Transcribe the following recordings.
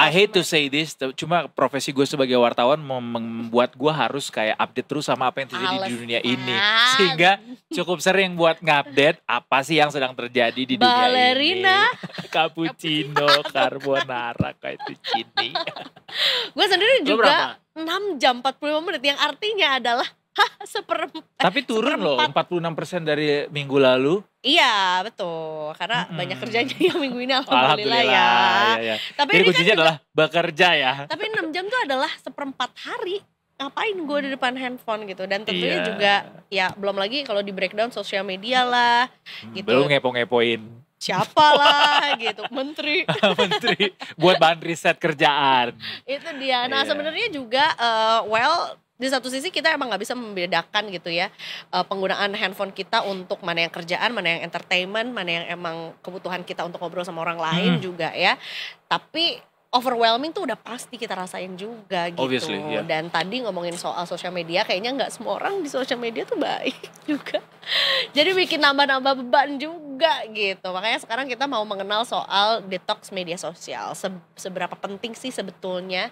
I hate to say this, cuma profesi gue sebagai wartawan membuat gue harus kayak update terus sama apa yang terjadi di dunia ini. Sehingga cukup sering buat ngupdate apa sih yang sedang terjadi di dunia Ballerina. ini. Cappuccino, carbonara, kayak itu cini. Gue sendiri Lu juga berapa? 6 jam 45 menit yang artinya adalah Tapi turun loh 46% dari minggu lalu. Iya betul, karena banyak kerjanya yang minggu ini alhamdulillah ya. Iya. Tapi Jadi ini kuncinya kan adalah bekerja ya. Tapi 6 jam tuh adalah 1/4 hari. Ngapain gue di depan handphone gitu. Dan tentunya Iya. juga ya belum lagi kalau di breakdown sosial media lah gitu. Belum ngepo-ngepoin. Siapa lah gitu, menteri. Menteri buat bahan riset kerjaan. Itu dia. Nah Iya. sebenarnya juga di satu sisi kita emang nggak bisa membedakan gitu ya penggunaan handphone kita untuk mana yang kerjaan, mana yang entertainment, mana yang emang kebutuhan kita untuk ngobrol sama orang lain juga ya. Tapi overwhelming tuh udah pasti kita rasain juga gitu. Obviously, yeah. Dan tadi ngomongin soal sosial media, kayaknya nggak semua orang di sosial media tuh baik juga. Jadi bikin nambah-nambah beban juga gitu. Makanya sekarang kita mau mengenal soal detox media sosial. Seberapa penting sih sebetulnya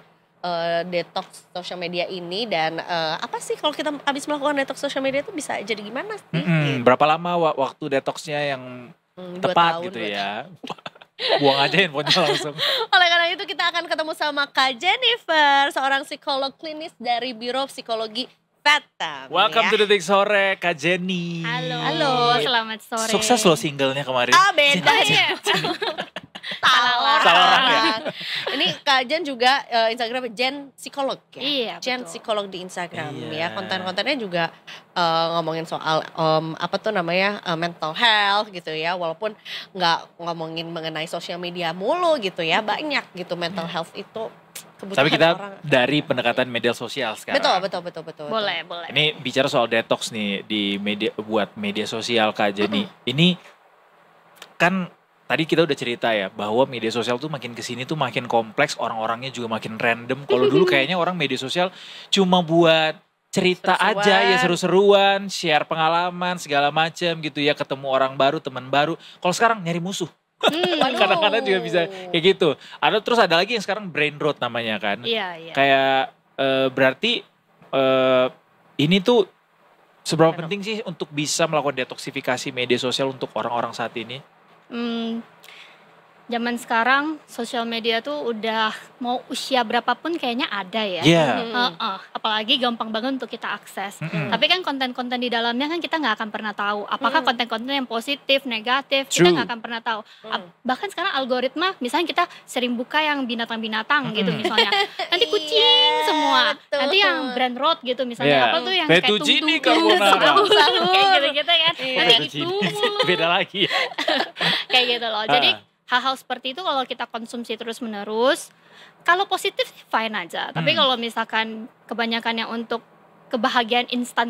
detox sosial media ini, dan apa sih kalau kita habis melakukan detox sosial media itu bisa jadi gimana sih? Gitu. Berapa lama waktu detoxnya yang 2 tepat tahun, gitu 2 ya? Buang aja handphonenya langsung. Oleh karena itu kita akan ketemu sama Kak Jennifer, seorang psikolog klinis dari Biro Psikologi Fathom. Welcome ya. to Detik Sore, Kak Jenny. Halo, selamat sore. Sukses loh singlenya kemarin. Beda ya. Salah orang ya. Ini Kak Jen juga Instagram Jen Psikolog ya. Iya, Jen betul. Psikolog di Instagram Iya. ya. Konten-kontennya juga ngomongin soal apa tuh namanya mental health gitu ya. Walaupun nggak ngomongin mengenai sosial media mulu gitu ya. Banyak gitu mental health itu kebutuhan Tapi kita orang. dari pendekatan media sosial sekarang. Betul. Boleh. Ini bicara soal detox nih di media, buat media sosial Kak Jenny. Ini kan tadi kita udah cerita ya bahwa media sosial tuh makin kesini tuh makin kompleks, orang-orangnya juga makin random. Kalau dulu kayaknya orang media sosial cuma buat cerita Seru-seruan. aja ya, seru-seruan, share pengalaman segala macam gitu ya, ketemu orang baru, teman baru. Kalau sekarang nyari musuh. Waduh. Kadang-kadang juga bisa kayak gitu. Terus ada lagi yang sekarang brain rot namanya kan. Iya. Kayak berarti ini tuh seberapa penting sih untuk bisa melakukan detoksifikasi media sosial untuk orang-orang saat ini? Zaman sekarang sosial media tuh udah mau usia berapapun kayaknya ada ya. Iya. Apalagi gampang banget untuk kita akses. Tapi kan konten-konten di dalamnya kan kita nggak akan pernah tahu. Apakah konten-konten yang positif, negatif, kita True. nggak akan pernah tahu. Bahkan sekarang algoritma, misalnya kita sering buka yang binatang-binatang gitu misalnya. Nanti kucing Iya, semua. betul. Nanti yang brand road gitu misalnya. Iya. Apa tuh yang Fettuccine kayak carbonara. sahur, kayak gitu-gitu kan. Iya. Nanti Fettuccine. itu mulu. Beda lagi ya. Kayak gitu loh. Jadi hal-hal seperti itu kalau kita konsumsi terus-menerus, kalau positif sih fine aja. Tapi kalau misalkan kebanyakannya untuk kebahagiaan instan,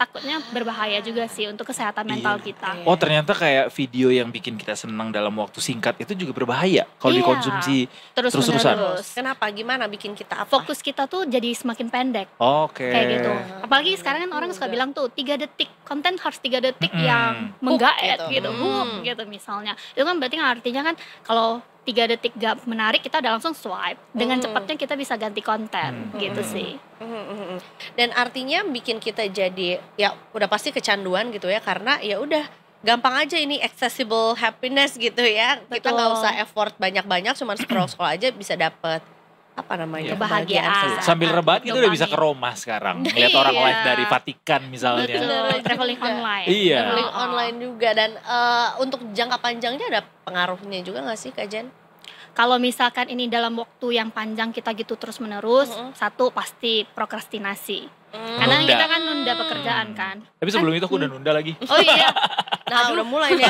takutnya berbahaya juga sih untuk kesehatan mental Iya. kita. Oh ternyata kayak video yang bikin kita senang dalam waktu singkat itu juga berbahaya kalau Iya. dikonsumsi terus-terusan. Terus-menerus. Kenapa? Gimana bikin kita apa? Fokus kita tuh jadi semakin pendek. Oke. Kayak gitu. Apalagi sekarang kan orang suka bilang tuh 3 detik, konten harus 3 detik yang menggaet gitu. gitu, hook gitu misalnya. Itu kan berarti artinya kan kalau 3 detik gak menarik kita udah langsung swipe. Dengan cepatnya kita bisa ganti konten gitu sih. Dan artinya bikin kita jadi ya udah pasti kecanduan gitu ya, karena ya udah gampang aja ini accessible happiness gitu ya. Kita Betul. nggak usah effort banyak-banyak, cuma scroll apa bisa dapet apa namanya, Kebahagiaan. sesaat. Sambil rebahan kita udah bisa ke Dopamin. Roma sekarang. Lihat orang Iya. live dari Vatikan misalnya. Betul, traveling online. Iya. Traveling online juga. Dan untuk jangka panjangnya ada pengaruhnya juga nggak sih Kak Jen? Kalau misalkan ini dalam waktu yang panjang kita gitu terus menerus, satu pasti prokrastinasi. Karena Nunda. kita kan nunda pekerjaan kan. Tapi sebelum itu aku udah nunda lagi. Oh iya, Nah udah mulai nih.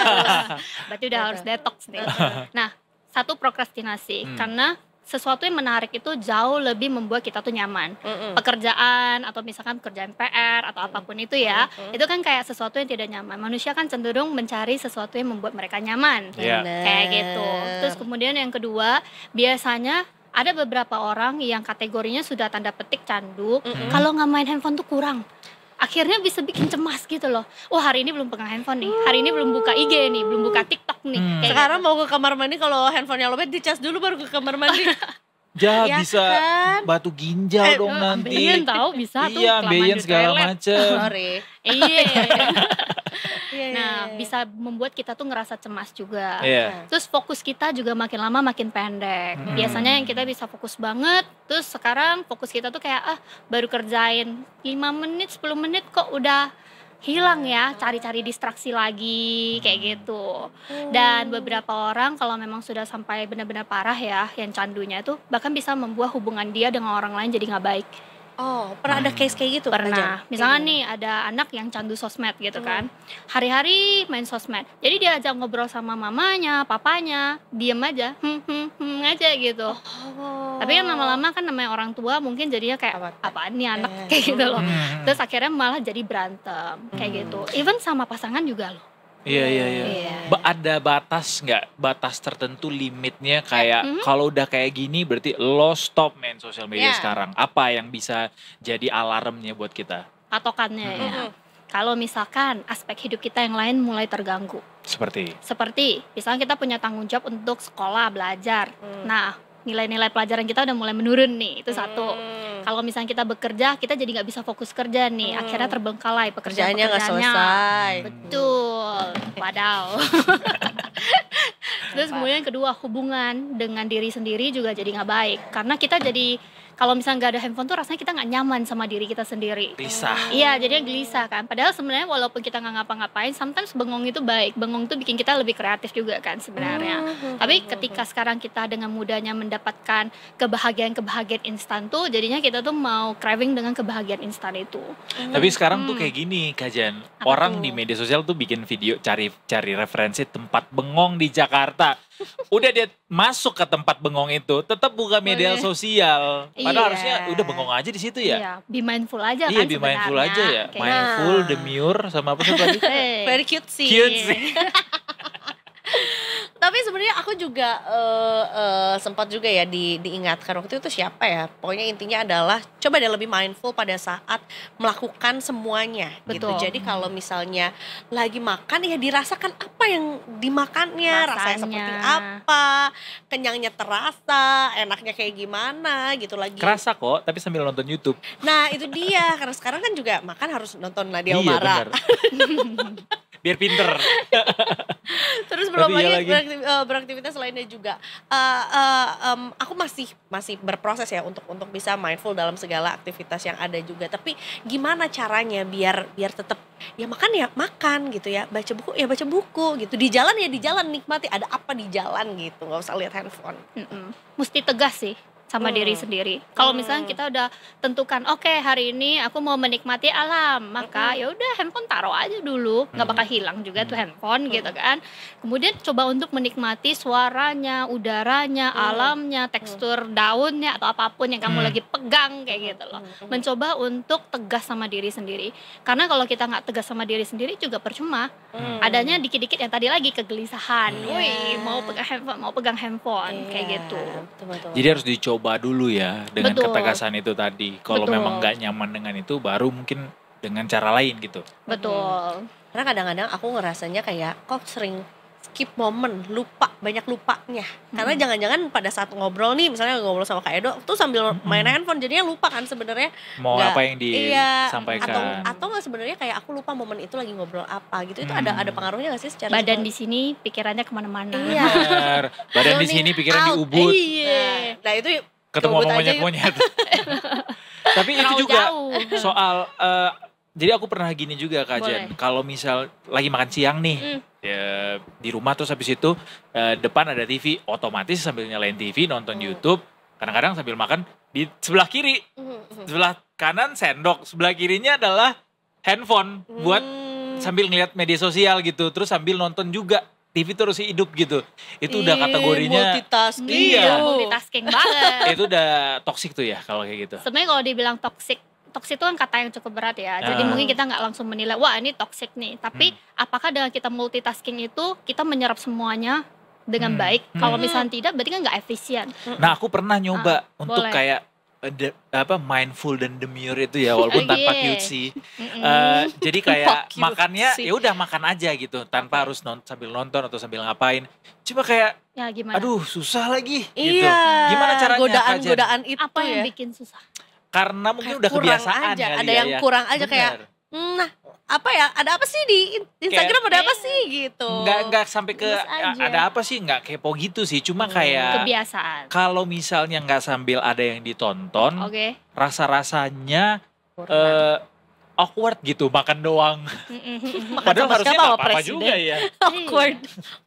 berarti udah harus detox nih. Nah, satu prokrastinasi karena sesuatu yang menarik itu jauh lebih membuat kita tuh nyaman. Pekerjaan atau misalkan kerjaan PR atau apapun itu ya, itu kan kayak sesuatu yang tidak nyaman. Manusia kan cenderung mencari sesuatu yang membuat mereka nyaman. Iya. Kayak gitu. Terus kemudian yang kedua, biasanya ada beberapa orang yang kategorinya sudah tanda petik candu, kalau nggak main handphone tuh kurang. akhirnya bisa bikin cemas gitu loh. Wah, hari ini belum pegang handphone nih, hari ini belum buka IG nih, belum buka TikTok nih. Kayak Sekarang gitu. mau ke kamar mandi, kalau handphonenya lobet dicas dulu baru ke kamar mandi. Ya, Ya bisa kan? batu ginjal dong nanti. Ambeien tahu bisa tuh Iya, kelamaan ambeien di segala toilet. macem. Sorry. Iya. Iya, Nah, iya. bisa membuat kita tuh ngerasa cemas juga. Iya. Terus fokus kita juga makin lama makin pendek. Biasanya yang kita bisa fokus banget, terus sekarang fokus kita tuh kayak baru kerjain 5 menit, 10 menit kok udah hilang ya, cari-cari distraksi lagi kayak gitu. Dan beberapa orang kalau memang sudah sampai benar-benar parah ya, yang candunya itu bahkan bisa membuat hubungan dia dengan orang lain jadi nggak baik. Oh, pernah ada case kayak gitu? Kak Jan? Pernah, misalnya nih ada anak yang candu sosmed gitu kan, hari-hari main sosmed, jadi dia ajak ngobrol sama mamanya, papanya, diem aja, aja gitu. Oh. Tapi kan lama-lama kan namanya orang tua mungkin jadinya kayak apaan nih anak Eh. kayak gitu loh. Hmm. Terus akhirnya malah jadi berantem kayak gitu. Even sama pasangan juga loh. Iya. Iya. Ada batas nggak? Batas tertentu limitnya kayak kalau udah kayak gini berarti lo stop main sosial media Iya. sekarang. Apa yang bisa jadi alarmnya buat kita? Patokannya ya. Kalau misalkan aspek hidup kita yang lain mulai terganggu. Seperti misalnya kita punya tanggung jawab untuk sekolah, belajar. Nah, nilai-nilai pelajaran kita udah mulai menurun nih, itu satu. Kalau misalnya kita bekerja, kita jadi nggak bisa fokus kerja nih, akhirnya terbengkalai Kerjaannya nggak pekerjaan-pekerjaannya. selesai. Betul, padahal. Terus kemudian yang kedua, hubungan dengan diri sendiri juga jadi nggak baik. Karena kita jadi, kalau misalnya nggak ada handphone tuh rasanya kita nggak nyaman sama diri kita sendiri. Gelisah. Iya, jadinya gelisah kan. Padahal sebenarnya walaupun kita nggak ngapa-ngapain, sometimes bengong itu baik. Bengong itu bikin kita lebih kreatif juga kan sebenarnya. Tapi ketika sekarang kita dengan mudahnya mendapatkan kebahagiaan instan tuh, jadinya kita tuh mau craving dengan kebahagiaan instan itu. Tapi sekarang tuh kayak gini, Kak Jan. Apa Orang tuh? di media sosial tuh bikin video cari referensi tempat bengong di Jakarta. Udah dia masuk ke tempat bengong itu, tetap buka media sosial. Padahal Iya. harusnya udah bengong aja di situ ya. Iya, be mindful aja Iya, kan be mindful sebenarnya. aja ya. Kayak Mindful, demure, sama apa sih tadi? Hey. Very cute sih. Cute sih. Tapi sebenarnya aku juga sempat juga ya diingatkan waktu itu siapa ya. Pokoknya intinya adalah coba deh lebih mindful pada saat melakukan semuanya gitu. Betul. Jadi kalau misalnya lagi makan ya dirasakan apa yang dimakannya, rasanya seperti apa, kenyangnya terasa, enaknya kayak gimana gitu lagi. Kerasa kok, tapi sambil nonton YouTube. Nah itu dia, karena sekarang kan juga makan harus nonton Nadia Iya, Umara. benar. Biar pinter. Terus belum Tapi iya lagi lagi. beraktivitas lainnya juga. Aku masih berproses ya untuk bisa mindful dalam segala aktivitas yang ada juga. Tapi gimana caranya biar tetap ya makan gitu ya, baca buku ya baca buku gitu. Di jalan ya di jalan, nikmati ada apa di jalan gitu, nggak usah lihat handphone. Mesti tegas sih sama diri sendiri. Kalau misalnya kita udah tentukan, oke, hari ini aku mau menikmati alam, maka ya udah handphone taruh aja dulu, nggak bakal hilang juga tuh handphone gitu kan. Kemudian coba untuk menikmati suaranya, udaranya, alamnya, tekstur daunnya atau apapun yang kamu lagi pegang kayak gitu loh. Mencoba untuk tegas sama diri sendiri. Karena kalau kita nggak tegas sama diri sendiri juga percuma. Adanya dikit-dikit yang tadi lagi kegelisahan. Wih, mau pegang handphone kayak gitu. Betul. Jadi harus dicoba dulu ya dengan Betul. ketegasan itu tadi. Kalau Betul. memang nggak nyaman dengan itu, baru mungkin dengan cara lain gitu. Betul. Karena kadang-kadang aku ngerasanya kayak kok sering skip momen, banyak lupanya. Karena jangan-jangan pada saat ngobrol nih, misalnya ngobrol sama Kak Edo tuh sambil main handphone, jadinya lupa kan sebenarnya. Mau Nggak- apa yang disampaikan. Atau nggak sebenarnya kayak aku lupa momen itu lagi ngobrol apa gitu. Itu ada pengaruhnya nggak sih secara Badan di psikologis? sini, pikirannya kemana-mana. Iya. Benar. Badan di Zoning sini, pikiran di out. ubud. Nah itu Ketemu gabut sama aja yuk. monyet-monyet. Tapi itu Terlalu juga jauh. soal jadi aku pernah gini juga Kak Jan. Boleh. Kalau misal lagi makan siang nih ya, di rumah terus habis itu depan ada TV, otomatis sambil nyalain TV nonton YouTube. Kadang-kadang sambil makan di sebelah kiri, sebelah kanan sendok, sebelah kirinya adalah handphone buat sambil ngeliat media sosial gitu. Terus sambil nonton juga. TV terus hidup gitu. Itu udah kategorinya multitasking. Iya. Multitasking banget. itu udah toksik tuh ya kalau kayak gitu. Sebenarnya kalau dibilang toxic itu kan kata yang cukup berat ya. Jadi mungkin kita nggak langsung menilai, wah ini toxic nih. Tapi apakah dengan kita multitasking itu kita menyerap semuanya dengan baik? Kalau misalnya tidak, berarti kan nggak efisien. Nah aku pernah nyoba untuk boleh. kayak mindful dan demure itu ya, walaupun tanpa cutesy. Jadi kayak makannya ya udah makan aja gitu, tanpa harus sambil nonton atau sambil ngapain. Cuma kayak ya gimana? Aduh susah lagi Iya, gitu. Gimana caranya godaan-godaan itu apa yang ya? bikin susah? Karena mungkin Kayak udah kurang kebiasaan aja, kali ada ya, yang kurang aja Bener. kayak nah apa ya, ada apa sih di Instagram, ada apa sih gitu. Nggak sampai ke Gemes aja. ada apa sih, nggak kepo gitu sih, cuma kayak Kebiasaan. kalau misalnya nggak sambil ada yang ditonton, Oke. rasa-rasanya Kurang. awkward gitu makan doang. Makan Padahal sama harusnya siapa, nggak sama apa-apa presiden? juga ya. Awkward.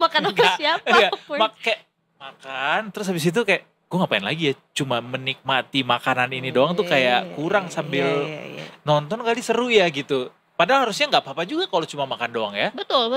Makan sama Nggak, siapa? nggak. Awkward. Kayak makan terus habis itu kayak gue ngapain lagi ya, cuma menikmati makanan ini doang tuh kayak kurang sambil Iya. nonton kali seru ya gitu. Padahal harusnya nggak apa-apa juga kalau cuma makan doang ya. Betul.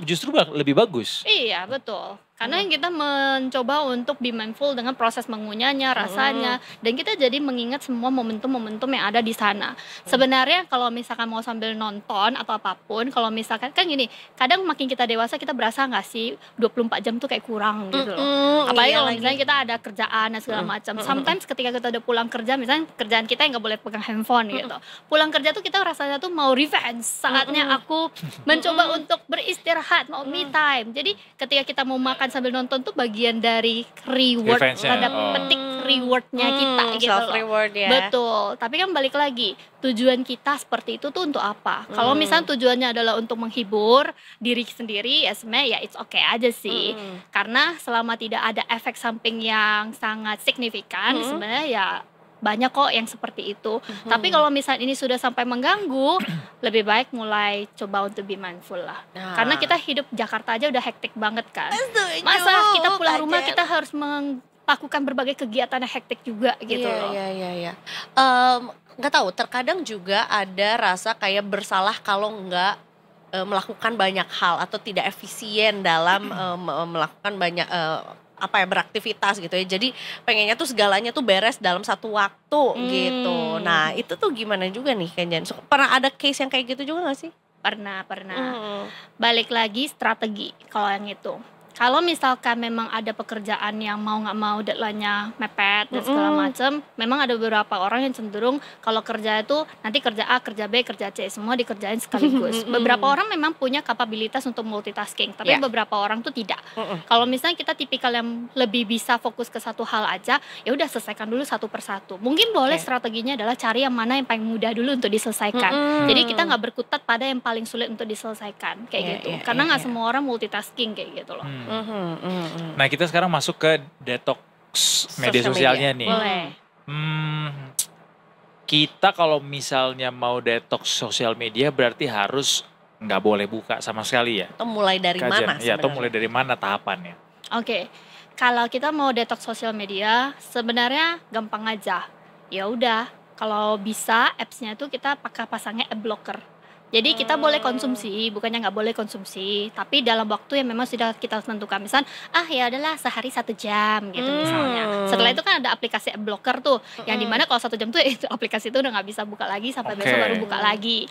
Justru lebih bagus. Iya, betul. Karena kita mencoba untuk be mindful dengan proses mengunyahnya, rasanya, dan kita jadi mengingat semua momentum-momentum yang ada di sana. Sebenarnya kalau misalkan mau sambil nonton atau apapun, kalau misalkan kan gini, kadang makin kita dewasa kita berasa nggak sih 24 jam tuh kayak kurang gitu loh. Apalagi kalau misalnya kita ada kerjaan dan segala macam. Sometimes ketika kita udah pulang kerja, misalnya kerjaan kita yang nggak boleh pegang handphone gitu. Pulang kerja tuh kita rasanya tuh mau revenge. Saatnya aku mencoba untuk beristirahat, mau me time. Jadi ketika kita mau makan sambil nonton tuh bagian dari reward, Revenge-nya, tanda petik rewardnya kita gitu self loh. reward ya. Betul, tapi kan balik lagi, tujuan kita seperti itu tuh untuk apa? Kalau misalnya tujuannya adalah untuk menghibur diri sendiri, ya sebenarnya ya it's okay aja sih. Karena selama tidak ada efek samping yang sangat signifikan, sebenarnya ya banyak kok yang seperti itu. Tapi kalau misalnya ini sudah sampai mengganggu, lebih baik mulai coba untuk be mindful lah. Karena kita hidup Jakarta aja udah hektik banget kan. Masa kita pulang rumah kita harus melakukan berbagai kegiatan yang hektik juga gitu loh. Iya. Nggak tahu, terkadang juga ada rasa kayak bersalah kalau nggak melakukan banyak hal atau tidak efisien dalam melakukan banyak beraktivitas gitu ya. Jadi pengennya tuh segalanya tuh beres dalam satu waktu gitu. Nah itu tuh gimana juga nih Kenjan? Pernah ada case yang kayak gitu juga gak sih? Pernah. Balik lagi strategi kalau yang itu. Kalau misalkan memang ada pekerjaan yang mau nggak mau deadline-nya mepet dan segala macam, memang ada beberapa orang yang cenderung kalau kerja itu nanti kerja A, kerja B, kerja C semua dikerjain sekaligus. Beberapa orang memang punya kapabilitas untuk multitasking, tapi beberapa orang tuh tidak. Kalau misalnya kita tipikal yang lebih bisa fokus ke satu hal aja, ya udah selesaikan dulu satu persatu. Mungkin boleh strateginya adalah cari yang mana yang paling mudah dulu untuk diselesaikan. Jadi kita nggak berkutat pada yang paling sulit untuk diselesaikan kayak gitu. Karena nggak semua orang multitasking kayak gitu loh. Nah kita sekarang masuk ke detox media sosialnya nih. Boleh. Kita kalau misalnya mau detox sosial media berarti harus nggak boleh buka sama sekali ya. Atau mulai dari mana Ya, atau mulai dari mana tahapannya? Oke. Kalau kita mau detox sosial media sebenarnya gampang aja. Ya udah, kalau bisa apps-nya itu kita pakai pasangnya ad blocker. Jadi kita boleh konsumsi, bukannya nggak boleh konsumsi, tapi dalam waktu yang memang sudah kita tentukan. Misal, ya adalah sehari 1 jam gitu misalnya. Setelah itu kan ada aplikasi ad blocker tuh, yang dimana kalau 1 jam tuh itu aplikasi itu udah nggak bisa buka lagi sampai besok baru buka lagi.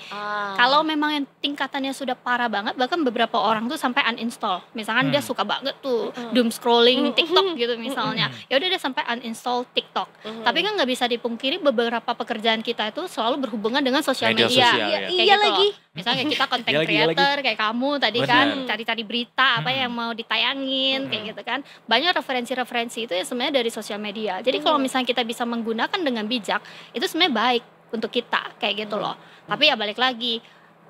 Kalau memang yang tingkatannya sudah parah banget, bahkan beberapa orang tuh sampai uninstall. Misalkan dia suka banget tuh doom scrolling TikTok gitu misalnya, ya udah dia sampai uninstall TikTok. Tapi kan nggak bisa dipungkiri beberapa pekerjaan kita itu selalu berhubungan dengan sosial media. Iya lagi. Misalnya kita content creator kayak kamu tadi kan cari-cari berita apa yang mau ditayangin kayak gitu kan, banyak referensi-referensi itu ya sebenarnya dari sosial media. Jadi kalau misalnya kita bisa menggunakan dengan bijak itu sebenarnya baik untuk kita kayak gitu loh. Tapi ya balik lagi,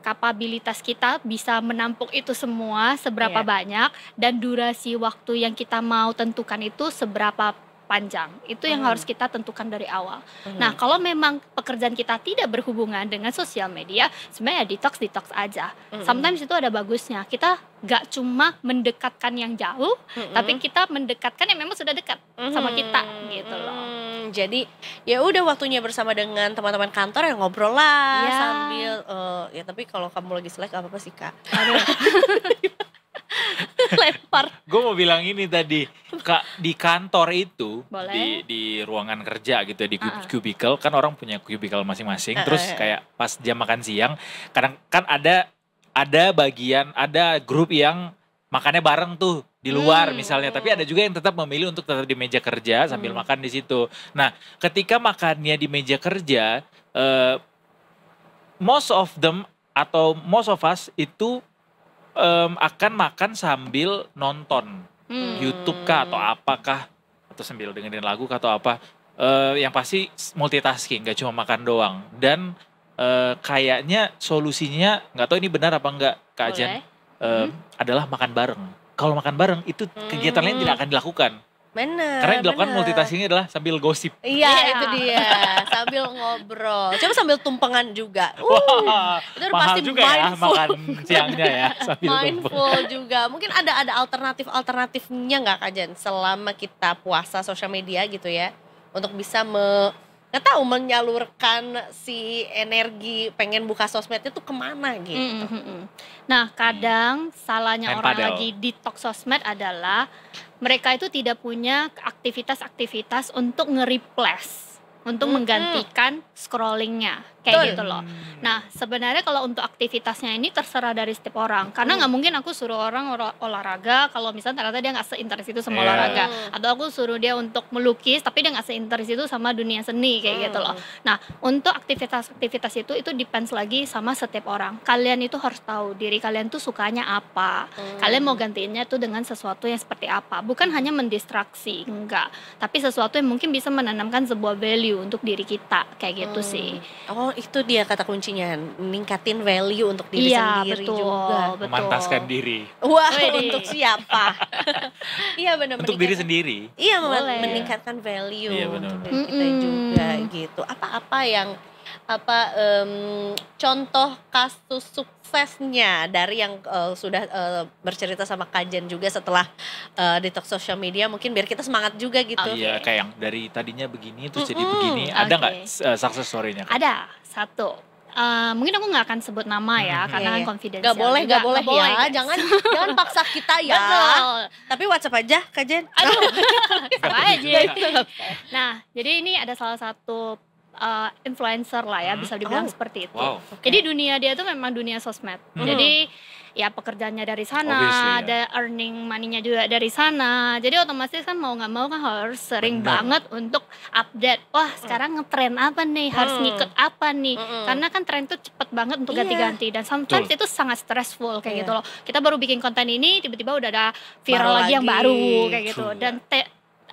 kapabilitas kita bisa menampung itu semua seberapa banyak, dan durasi waktu yang kita mau tentukan itu seberapa panjang. Itu yang harus kita tentukan dari awal. Nah, kalau memang pekerjaan kita tidak berhubungan dengan sosial media, sebenarnya detox aja. Sometimes itu ada bagusnya. Kita gak cuma mendekatkan yang jauh, tapi kita mendekatkan yang memang sudah dekat sama kita gitu loh. Jadi ya udah waktunya bersama dengan teman-teman kantor yang ngobrol lah sambil ya tapi kalau kamu lagi Slack apa sih Kak? Lempar. Gue mau bilang ini tadi, Kak, di kantor itu di ruangan kerja gitu ya, di cubicle kan orang punya cubicle masing-masing. Terus kayak pas jam makan siang kadang kan ada bagian, ada grup yang makannya bareng tuh di luar misalnya, tapi ada juga yang tetap memilih untuk tetap di meja kerja sambil makan di situ. Nah, ketika makannya di meja kerja, most of them atau most of us itu akan makan sambil nonton YouTube kah atau apakah, atau sambil dengerin lagu kah atau apa. Yang pasti multitasking, gak cuma makan doang. Dan kayaknya solusinya, nggak tahu ini benar apa enggak Kak Ajan, adalah makan bareng. Kalau makan bareng itu kegiatan lain tidak akan dilakukan. Bener. Karena yang dilakukan multitaskingnya adalah sambil gosip. Iya, itu dia. Sambil ngobrol. Coba sambil tumpengan juga. Wah, itu udah mahal pasti juga ya mindful. makan siangnya ya sambil Mindful juga. Mungkin ada alternatifnya nggak Kak Jan selama kita puasa sosial media gitu ya, untuk bisa nggak tahu menyalurkan si energi pengen buka sosmed itu kemana gitu. Nah, kadang salahnya Main orang padel. lagi detox sosmed adalah mereka itu tidak punya aktivitas-aktivitas untuk nge-replace, untuk menggantikan scrollingnya, kayak Betul. gitu loh. Nah, sebenarnya kalau untuk aktivitasnya ini terserah dari setiap orang, karena nggak mungkin aku suruh orang olahraga kalau misalnya ternyata dia nggak seinteres itu sama Iya. olahraga, atau aku suruh dia untuk melukis tapi dia nggak seinteres itu sama dunia seni, kayak gitu loh. Nah, untuk aktivitas-aktivitas itu depends lagi sama setiap orang. Kalian itu harus tahu diri kalian tuh sukanya apa. Kalian mau gantiinnya tuh dengan sesuatu yang seperti apa. Bukan hanya mendistraksi, enggak. Tapi sesuatu yang mungkin bisa menanamkan sebuah value untuk diri kita, kayak gitu sih. Oh, itu dia kata kuncinya, meningkatin value untuk diri Iya, sendiri betul, juga. betul. memantaskan diri Wah, Widih. untuk siapa? Iya benar, untuk diri sendiri. Iya, Boleh. meningkatkan value Iya, untuk benar. diri kita juga gitu. Apa yang contoh kasus suksesnya dari yang sudah bercerita sama Kajen juga setelah detox social media, mungkin biar kita semangat juga gitu. Iya, kayak yang dari tadinya begini terus jadi begini. Ada nggak success story-nya Kak? Ada satu. Mungkin aku nggak akan sebut nama ya, karena kan Iya. confidential. Gak boleh ya, guys. jangan paksa kita ya. Betul. Tapi WhatsApp aja Kajen. Aduh, sama aja. Gitu. Nah, jadi ini ada salah satu influencer lah ya, bisa dibilang Oh. seperti itu. Wow. Jadi dunia dia tuh memang dunia sosmed. Jadi ya pekerjaannya dari sana, Obviously, ya. ada earning money-nya juga dari sana. Jadi otomatis kan mau nggak mau kan harus sering Benar. banget untuk update. Wah, sekarang ngetren apa nih? Harus ngikut apa nih? Karena kan tren tuh cepet banget untuk Iya. ganti-ganti, dan sometimes Betul. itu sangat stressful kayak Iya. gitu loh. Kita baru bikin konten ini, tiba-tiba udah ada Baru viral lagi yang lagi. baru kayak gitu. True. Dan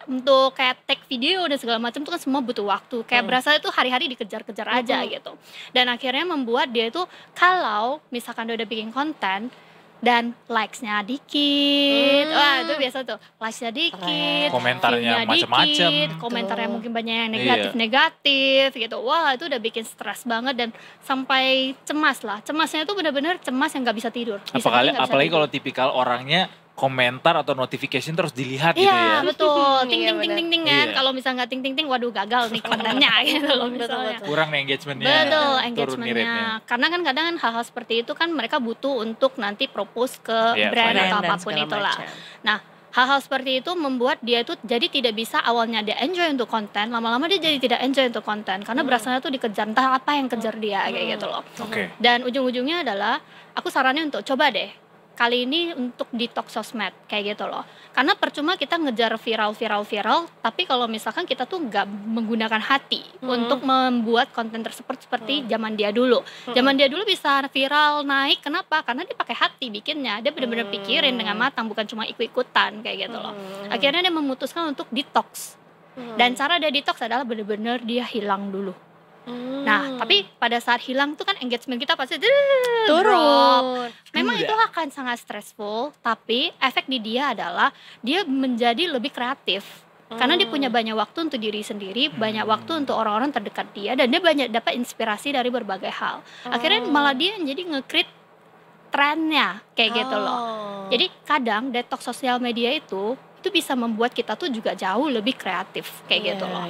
untuk kayak take video dan segala macam itu kan semua butuh waktu. Kayak berasa itu hari-hari dikejar-kejar aja gitu. Dan akhirnya membuat dia itu, kalau misalkan dia udah bikin konten dan likes-nya dikit, wah itu biasa tuh, likes-nya dikit, Komentarnya view-nya macem-macem. dikit, komentarnya Betul. mungkin banyak yang Iya. negatif gitu. Wah itu udah bikin stres banget dan sampai cemas lah. Cemasnya itu benar-benar cemas yang nggak bisa tidur. Bisa tapi nggak bisa Apalagi tidur. kalau tipikal orangnya komentar atau notification terus dilihat gitu Iya ya. betul, ting Iya, ting ting benar. ting ting kan. Iya. Kalau misalnya nggak ting ting ting, waduh gagal nih kontennya gitu loh misalnya. Kurang nih engagementnya. Betul, turun nih engagementnya. rate-nya. Karena kan kadang kan hal-hal seperti itu kan mereka butuh untuk nanti propose ke Iya, brand klien atau dan apapun segala itulah. macam. Nah, hal-hal seperti itu membuat dia itu jadi tidak bisa, awalnya dia enjoy untuk konten, lama-lama dia jadi tidak enjoy untuk konten karena berasanya tuh dikejar, entah apa yang kejar dia kayak gitu loh. Oke. Dan ujung-ujungnya adalah aku saranin untuk coba deh kali ini untuk detox sosmed kayak gitu loh. Karena percuma kita ngejar viral, tapi kalau misalkan kita tuh nggak menggunakan hati untuk membuat konten tersebut seperti zaman dia dulu. Zaman dia dulu bisa viral naik, kenapa? Karena dia pakai hati bikinnya. Dia benar-benar pikirin dengan matang, bukan cuma ikut-ikutan kayak gitu loh. Akhirnya dia memutuskan untuk detox. Dan cara dia detox adalah benar-benar dia hilang dulu. Nah, tapi pada saat hilang tuh kan engagement kita pasti drop. turun. Memang itu akan sangat stressful, tapi efek di dia adalah dia menjadi lebih kreatif. Karena dia punya banyak waktu untuk diri sendiri, banyak waktu untuk orang-orang terdekat dia, dan dia banyak dapat inspirasi dari berbagai hal. Akhirnya malah dia jadi nge-create trennya kayak gitu loh. Jadi kadang detox sosial media itu bisa membuat kita tuh juga jauh lebih kreatif kayak gitu loh.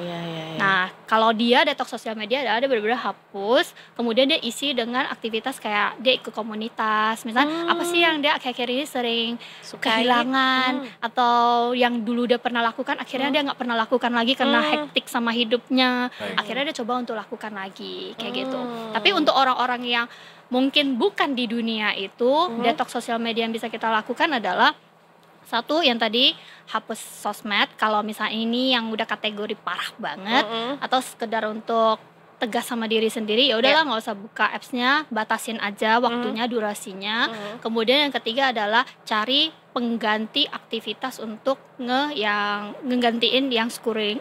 Nah, kalau dia detox sosial media ada benar-benar hapus, kemudian dia isi dengan aktivitas kayak dia ikut komunitas, misalnya apa sih yang dia akhir-akhir ini sering kehilangan atau yang dulu dia pernah lakukan akhirnya dia nggak pernah lakukan lagi karena hektik sama hidupnya. Baik. Akhirnya dia coba untuk lakukan lagi kayak gitu. Tapi untuk orang-orang yang mungkin bukan di dunia itu, detox sosial media yang bisa kita lakukan adalah Satu yang tadi hapus sosmed kalau misalnya ini yang udah kategori parah banget, atau sekedar untuk tegas sama diri sendiri, ya udahlah nggak usah buka apps-nya, batasin aja waktunya, durasinya. Kemudian yang ketiga adalah cari pengganti aktivitas untuk ngegantiin yang scrolling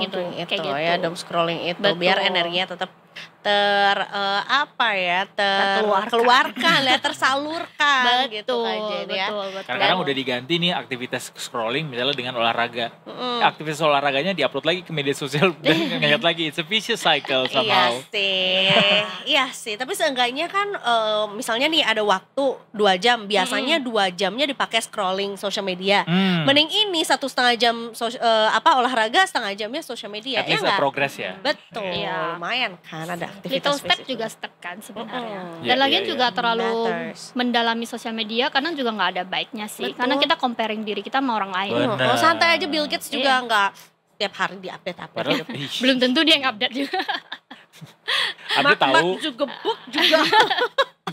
itu kayak gitu. Ya, doom scrolling itu. Betul. Biar energinya tetap terkeluarkan ya, tersalurkan gitu kan ya. Kadang-kadang udah diganti nih aktivitas scrolling misalnya dengan olahraga. Aktivitas olahraganya diupload lagi ke media sosial dan ngeliat lagi, it's a vicious cycle somehow. Iya sih, tapi seenggaknya kan misalnya nih ada waktu 2 jam, biasanya 2 jamnya dipakai scrolling social media. Mending ini 1,5 jam olahraga, 1,5 jamnya social media. At least progress ya. Betul, lumayan kan ada aktivitas little step juga stuck kan sebenarnya. Dan lagian juga terlalu mendalami sosial media kadang juga nggak ada baiknya sih. Karena kita comparing diri kita sama orang lain. Santai aja, Bill Gates juga nggak tiap hari di-update. Belum tentu dia yang update juga. Update tahu. Mark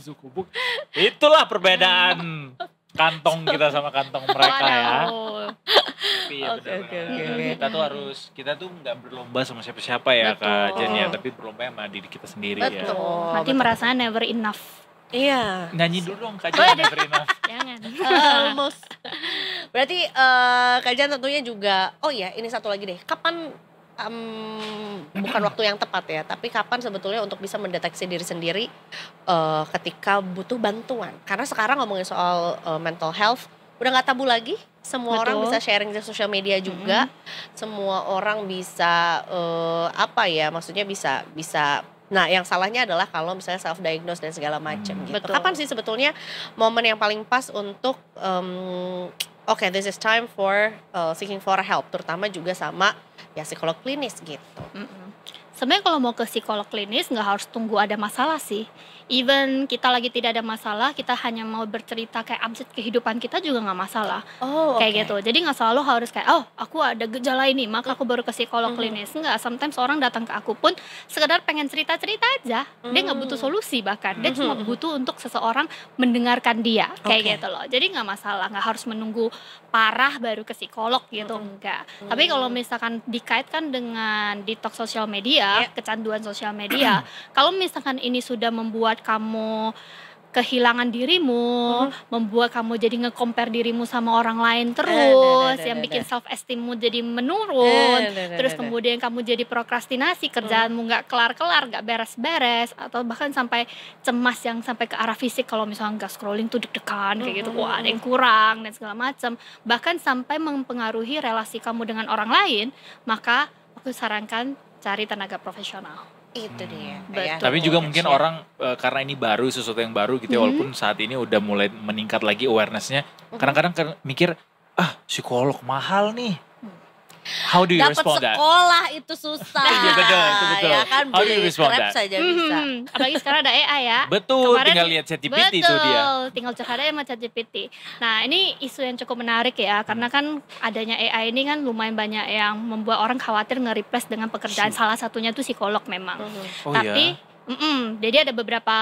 Zuckerberg. Itulah perbedaan kantong kita sama kantong mereka ya. Oke. Kita tuh nggak berlomba sama siapa-siapa ya Kak Jen ya, tapi berlomba sama diri kita sendiri ya. Nanti merasanya never enough. Iya. Nyanyi dulu dong Kak Jen, never enough. Jangan. Almost. Berarti Kak Jen tentunya juga, ini satu lagi deh. Kapan bukan waktu yang tepat ya, tapi kapan sebetulnya untuk bisa mendeteksi diri sendiri ketika butuh bantuan? Karena sekarang ngomongin soal mental health udah nggak tabu lagi. Semua orang bisa sharing di sosial media juga. Semua orang bisa maksudnya bisa. Nah, yang salahnya adalah kalau misalnya self diagnose dan segala macam gitu. Kapan sih sebetulnya momen yang paling pas untuk this is time for seeking for help, terutama juga sama ya psikolog klinis gitu. Sebenarnya kalau mau ke psikolog klinis nggak harus tunggu ada masalah sih. Even kita lagi tidak ada masalah, kita hanya mau bercerita kayak update kehidupan kita juga nggak masalah. Kayak gitu. Jadi nggak selalu harus kayak aku ada gejala ini maka aku baru ke psikolog klinis. Nggak, sometimes orang datang ke aku pun sekedar pengen cerita-cerita aja. Dia nggak butuh solusi bahkan. Dia cuma butuh untuk seseorang mendengarkan dia kayak gitu loh. Jadi nggak masalah, nggak harus menunggu parah baru ke psikolog gitu, enggak. Tapi kalau misalkan dikaitkan dengan detox sosial media, kecanduan sosial media, kalau misalkan ini sudah membuat kamu kehilangan dirimu, membuat kamu jadi nge-compare dirimu sama orang lain terus, yang bikin self esteemmu jadi menurun, terus kemudian kamu jadi prokrastinasi, kerjaanmu nggak kelar-kelar, nggak beres-beres, atau bahkan sampai cemas yang sampai ke arah fisik kalau misalnya nggak scrolling tuh deg-degan kayak gitu, wah ada yang kurang dan segala macam, bahkan sampai mempengaruhi relasi kamu dengan orang lain, maka aku sarankan cari tenaga profesional. Itu dia. Tapi juga mungkin orang karena ini baru, sesuatu yang baru gitu ya, walaupun saat ini udah mulai meningkat lagi awareness-nya, kadang-kadang mikir psikolog mahal nih. How do you respond that? Dapat sekolah itu susah. Iya betul. Ya kan, How do you respond that? saja bisa. Apalagi sekarang ada AI ya. Betul, tinggal lihat ChatGPT itu dia. Tinggal cek aja sama ChatGPT. Nah, ini isu yang cukup menarik ya, karena kan adanya AI ini kan lumayan banyak yang membuat orang khawatir nge-replace dengan pekerjaan. Salah satunya tuh psikolog memang. Tapi jadi ada beberapa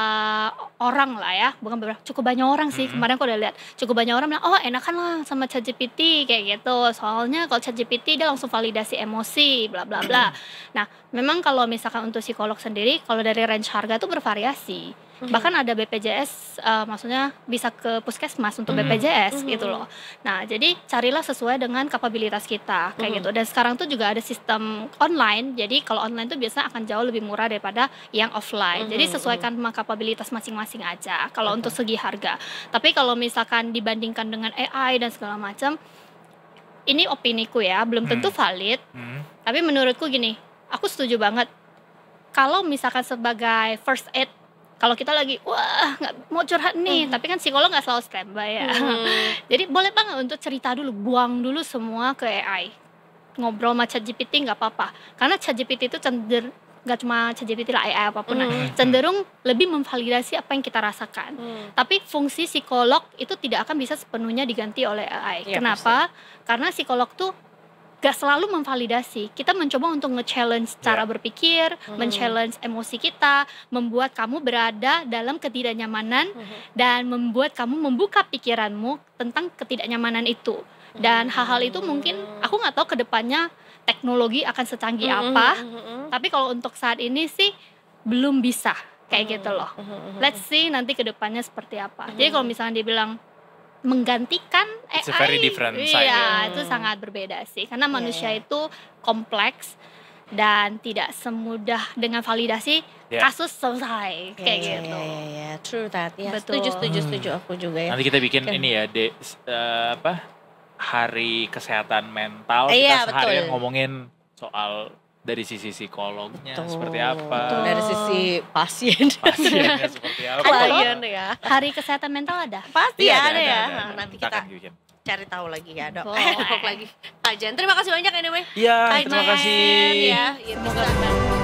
orang lah ya, bukan beberapa, cukup banyak orang sih. Kemarin aku udah lihat cukup banyak orang bilang, enakan lah sama ChatGPT kayak gitu. Soalnya kalau ChatGPT dia langsung validasi emosi, bla bla bla. Nah, memang kalau misalkan untuk psikolog sendiri, kalau dari range harga tuh bervariasi. Bahkan ada BPJS, maksudnya bisa ke puskesmas untuk BPJS gitu loh. Nah, jadi carilah sesuai dengan kapabilitas kita kayak gitu. Dan sekarang tuh juga ada sistem online. Jadi kalau online tuh biasanya akan jauh lebih murah daripada yang offline. Jadi sesuaikan sama kapabilitas masing-masing aja kalau untuk segi harga. Tapi kalau misalkan dibandingkan dengan AI dan segala macam, ini opiniku ya, belum tentu valid. Tapi menurutku gini, aku setuju banget. Kalau misalkan sebagai first aid, kalau kita lagi nggak mau curhat nih, tapi kan psikolog nggak selalu standby ya. Jadi boleh banget untuk cerita dulu, buang dulu semua ke AI, ngobrol sama ChatGPT nggak apa-apa, karena ChatGPT itu nggak cuma ChatGPT lah, AI apapun, cenderung lebih memvalidasi apa yang kita rasakan. Tapi fungsi psikolog itu tidak akan bisa sepenuhnya diganti oleh AI. Kenapa? Karena psikolog tuh gak selalu memvalidasi. Kita mencoba untuk nge-challenge cara berpikir, men-challenge emosi kita, membuat kamu berada dalam ketidaknyamanan dan membuat kamu membuka pikiranmu tentang ketidaknyamanan itu. Dan hal-hal itu mungkin aku nggak tahu kedepannya teknologi akan secanggih apa. Tapi kalau untuk saat ini sih belum bisa kayak gitu loh. Let's see nanti kedepannya seperti apa. Jadi kalau misalnya dibilang menggantikan AI, it's a very different side, iya, itu sangat berbeda sih. Karena manusia itu kompleks dan tidak semudah dengan validasi kasus selesai kayak gitu. True that. Ya, Betul. setuju aku juga ya. Nanti kita bikin ini ya, hari kesehatan mental, kita seharian ngomongin soal dari sisi psikolognya seperti apa, dari sisi pasiennya seperti apa. Klien ya. Hari kesehatan mental ada? Pasti ada ya. Nanti kita akan bikin. Cari tahu lagi ya, Dok. Dok lagi. Kak Jen, terima kasih banyak anyway. Iya, terima kasih. Ya, semoga